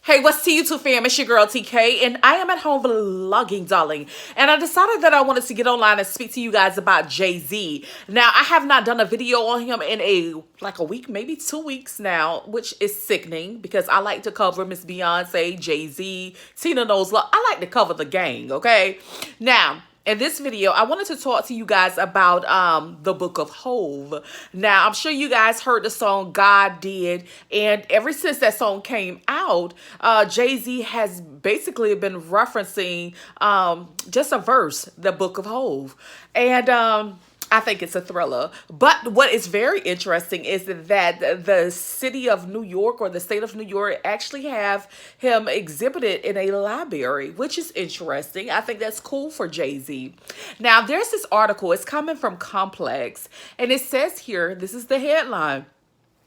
Hey, what's to YouTube fam? It's your girl TK, and I am at home vlogging, darling. And I decided that I wanted to get online and speak to you guys about Jayz. Now, I have not done a video on him in a week, maybe 2 weeks now, which is sickening because I like to cover Miss Beyonce, Jayz, Tina Knowles. I like to cover the gang, okay? Now, in this video, I wanted to talk to you guys about the book of HOV. Now, I'm sure you guys heard the song God Did, and ever since that song came out, Jayz has basically been referencing just a verse, the book of HOV. And I think it's a thriller. But what is very interesting is that the city of New York or the state of New York actually have him exhibited in a library, which is interesting. I think that's cool for Jayz. Now, there's this article. It's coming from Complex. And it says here, this is the headline.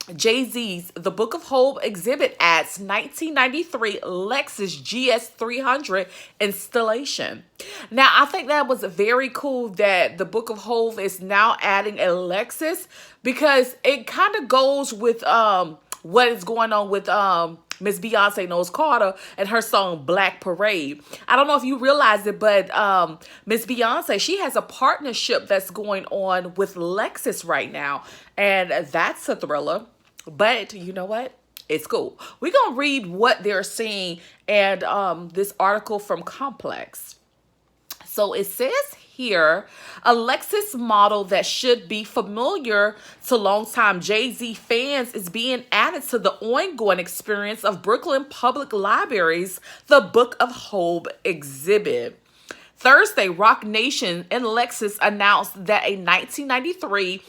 Jayz's The Book of HOV exhibit adds 1993 Lexus GS 300 installation. Now, I think that was very cool that the Book of HOV is now adding a Lexus because it kind of goes with what is going on with Miss Beyonce Knowles Carter and her song Black Parade. I don't know if you realize it, but Miss Beyonce, she has a partnership that's going on with Lexus right now. And that's a thriller. But you know what? It's cool. We're going to read what they're saying and this article from Complex. So it says here, a Lexus model that should be familiar to longtime Jayz fans is being added to the ongoing experience of Brooklyn Public Library's The Book of HOV exhibit. Thursday, Roc Nation and Lexus announced that a 1993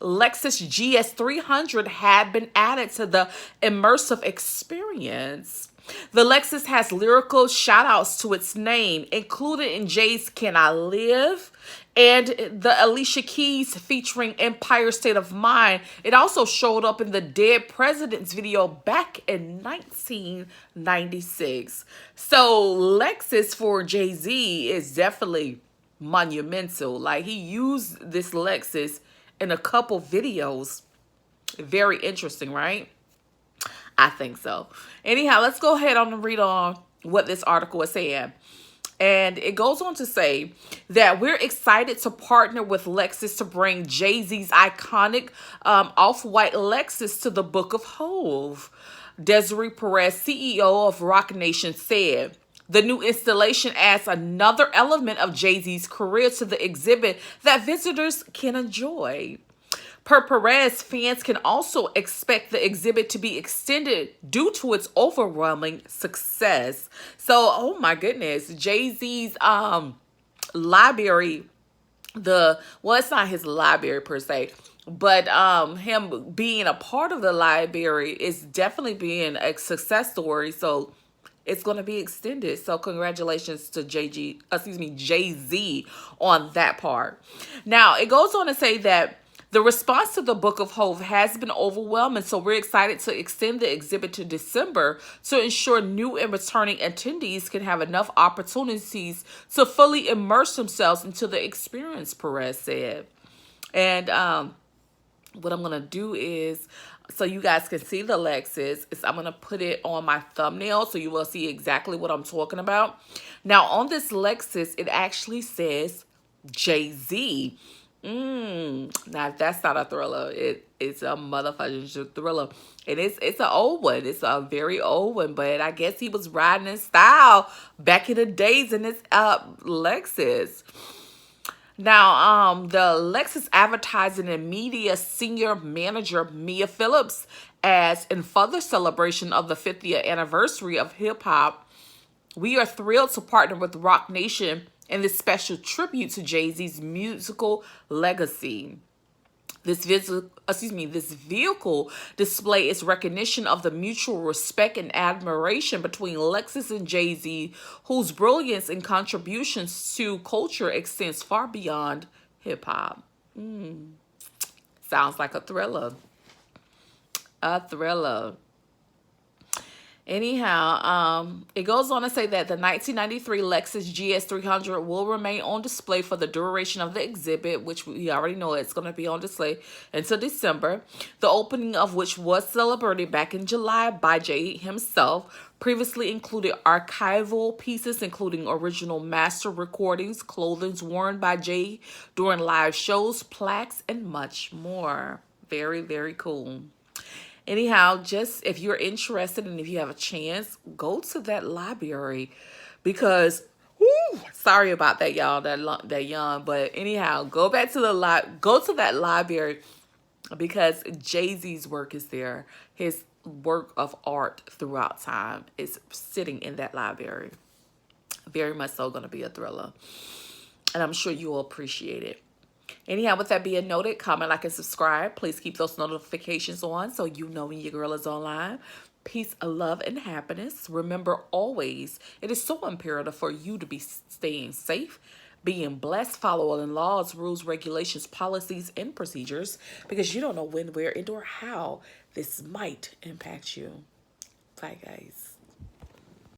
Lexus GS 300 had been added to the immersive experience. The Lexus has lyrical shout-outs to its name, included in Jayz Can I Live and the Alicia Keys featuring Empire State of Mind. It also showed up in the Dead Presidents video back in 1996. So Lexus for Jayz is definitely monumental. Like, he used this Lexus in a couple videos. Very interesting, right? I think so. Anyhow, let's go ahead on and read on what this article is saying. And it goes on to say that we're excited to partner with Lexus to bring Jayz's iconic off-white Lexus to the Book of HOV. Desiree Perez, CEO of Roc Nation, said, the new installation adds another element of Jayz's career to the exhibit that visitors can enjoy. Per Perez, fans can also expect the exhibit to be extended due to its overwhelming success. So, oh my goodness, Jayz's library, well, it's not his library per se, but him being a part of the library is definitely being a success story. So it's going to be extended. So congratulations to Jayz on that part. Now, it goes on to say that the response to the Book of HOV has been overwhelming, so we're excited to extend the exhibit to December to ensure new and returning attendees can have enough opportunities to fully immerse themselves into the experience, Perez said. And what I'm going to do is, so you guys can see the Lexus, is I'm going to put it on my thumbnail so you will see exactly what I'm talking about. Now, on this Lexus, it actually says Jayz. Now, if that's not a thriller, it's a motherfucking thriller. And it's an old one. It's a very old one, but I guess he was riding in style back in the days in this Lexus. Now, the Lexus advertising and media senior manager Mia Phillips, as in further celebration of the 50th anniversary of hip-hop, we are thrilled to partner with Roc Nation in this special tribute to Jayz's musical legacy. This vehicle display is recognition of the mutual respect and admiration between Lexus and Jayz, whose brilliance and contributions to culture extends far beyond hip-hop. Sounds like a thriller. A thriller. Anyhow, it goes on to say that the 1993 Lexus GS300 will remain on display for the duration of the exhibit, which we already know it's going to be on display until December, the opening of which was celebrated back in July by Jay himself. Previously included archival pieces, including original master recordings, clothing worn by Jay during live shows, plaques, and much more. Very, very cool. Anyhow, just if you're interested and if you have a chance, go to that library because sorry about that, y'all, that young, but anyhow, go back to go to that library because Jay-Z's work is there. His work of art throughout time is sitting in that library. Very much so going to be a thriller. And I'm sure you will appreciate it. Anyhow, with that being noted, comment, like, and subscribe. Please keep those notifications on so you know when your girl is online. Peace, love, and happiness. Remember always, it is so imperative for you to be staying safe, being blessed, following laws, rules, regulations, policies, and procedures because you don't know when, where, and or how this might impact you. Bye, guys.